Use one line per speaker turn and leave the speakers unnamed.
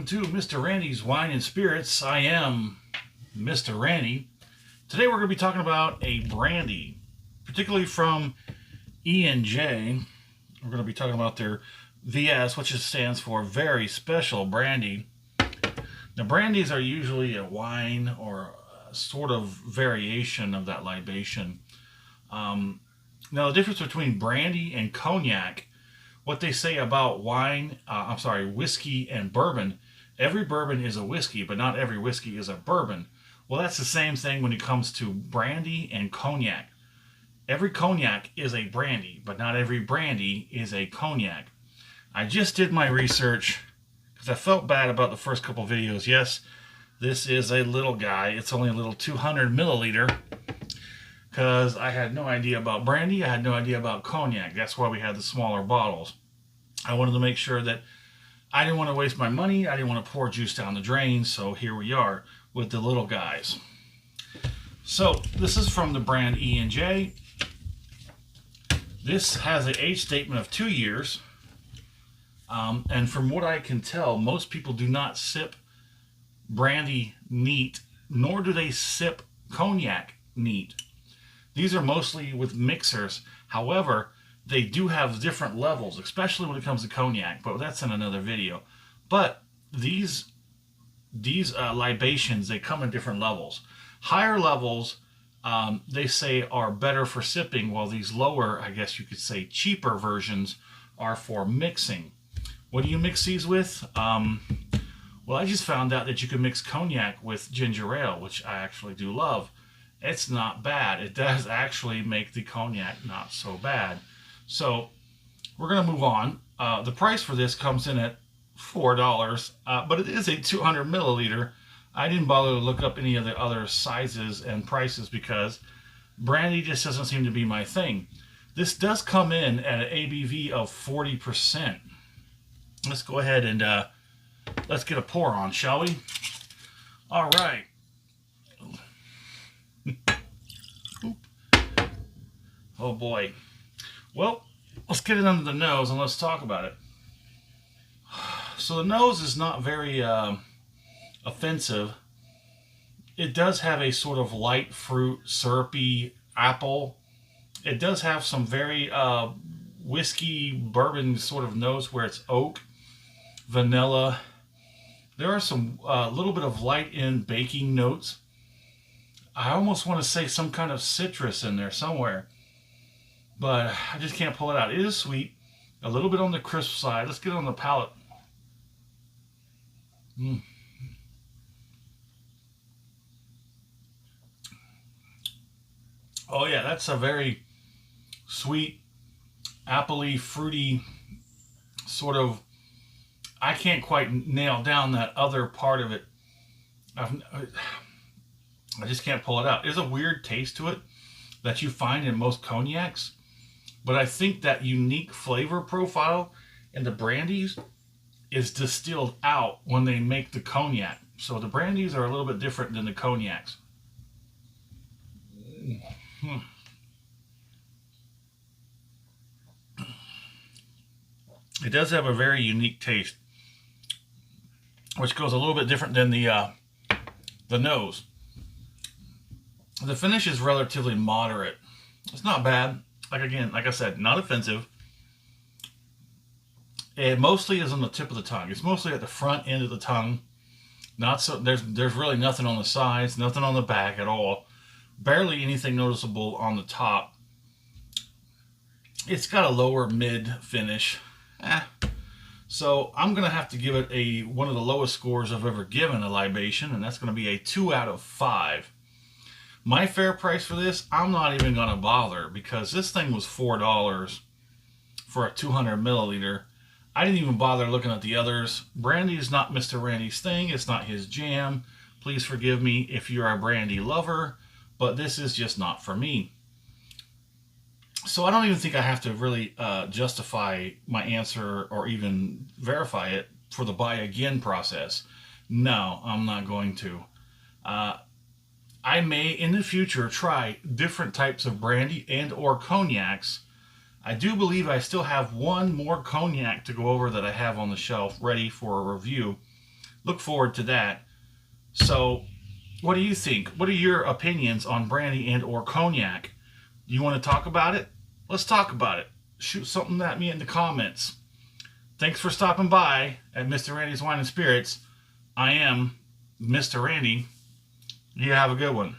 welcome to Mr. Randy's Wine and Spirits. I am Mr. Randy. Today we're going to be talking about a brandy, particularly from E&J. We're going to be talking about their VS, which stands for Very Special Brandy. Now, brandies are usually a wine or a sort of variation of that libation. Now, the difference between brandy and cognac, what they say about whiskey and bourbon, every bourbon is a whiskey, but not every whiskey is a bourbon. Well, that's the same thing when it comes to brandy and cognac. Every cognac is a brandy, but not every brandy is a cognac. I just did my research because I felt bad about the first couple videos. Yes, this is a little guy. It's only a little 200 milliliter. Because I had no idea about brandy, I had no idea about cognac. That's why we had the smaller bottles. I wanted to make sure that I didn't want to waste my money. I didn't want to pour juice down the drain. So here we are with the little guys. So this is from the brand E&J. This has an age statement of 2 years. And from what I can tell, most people do not sip brandy neat, nor do they sip cognac neat. These are mostly with mixers. However, they do have different levels, especially when it comes to cognac, but that's in another video. But these libations, they come in different levels. Higher levels, they say, are better for sipping, while these lower, I guess you could say, cheaper versions are for mixing. What do you mix these with? Well, I just found out that you can mix cognac with ginger ale, which I actually do love. It's not bad. It does actually make the cognac not so bad. So we're going to move on. The price for this comes in at $4, but it is a 200 milliliter. I didn't bother to look up any of the other sizes and prices because brandy just doesn't seem to be my thing. This does come in at an ABV of 40%. Let's go ahead and let's get a pour on, shall we? All right. Oh boy. Well, let's get it under the nose and let's talk about it. So the nose is not very offensive. It does have a sort of light fruit, syrupy apple. It does have some very whiskey bourbon sort of nose where it's oak, vanilla. There are some little bit of light in baking notes. I almost want to say some kind of citrus in there somewhere, but I just can't pull it out. It is sweet, a little bit on the crisp side. Let's get it on the palate. Oh yeah, that's a very sweet, appley, fruity sort of. I can't quite nail down that other part of it. I just can't pull it out. There's a weird taste to it that you find in most cognacs, but I think that unique flavor profile in the brandies is distilled out when they make the cognac. So the brandies are a little bit different than the cognacs. It does have a very unique taste, which goes a little bit different than the nose. The finish is relatively moderate. It's not bad. Like I said, not offensive. It mostly is on the tip of the tongue. It's mostly at the front end of the tongue. Not so. There's really nothing on the sides, nothing on the back at all. Barely anything noticeable on the top. It's got a lower mid finish. So I'm gonna have to give it one of the lowest scores I've ever given a libation, and that's gonna be a 2 out of 5. My fair price for this, I'm not even going to bother because this thing was $4 for a 200 milliliter. I didn't even bother looking at the others. Brandy is not Mr. Randy's thing. It's not his jam. Please forgive me if you're a brandy lover, but this is just not for me. So I don't even think I have to really justify my answer or even verify it for the buy again process. No, I'm not going to. I may in the future try different types of brandy and or cognacs. I do believe I still have one more cognac to go over that I have on the shelf ready for a review. look forward to that. So what do you think? What are your opinions on brandy and or cognac? Do you want to talk about it? Let's talk about it. Shoot something at me in the comments. Thanks for stopping by at Mr. Randy's Wine and Spirits. I am Mr. Randy. You have a good one.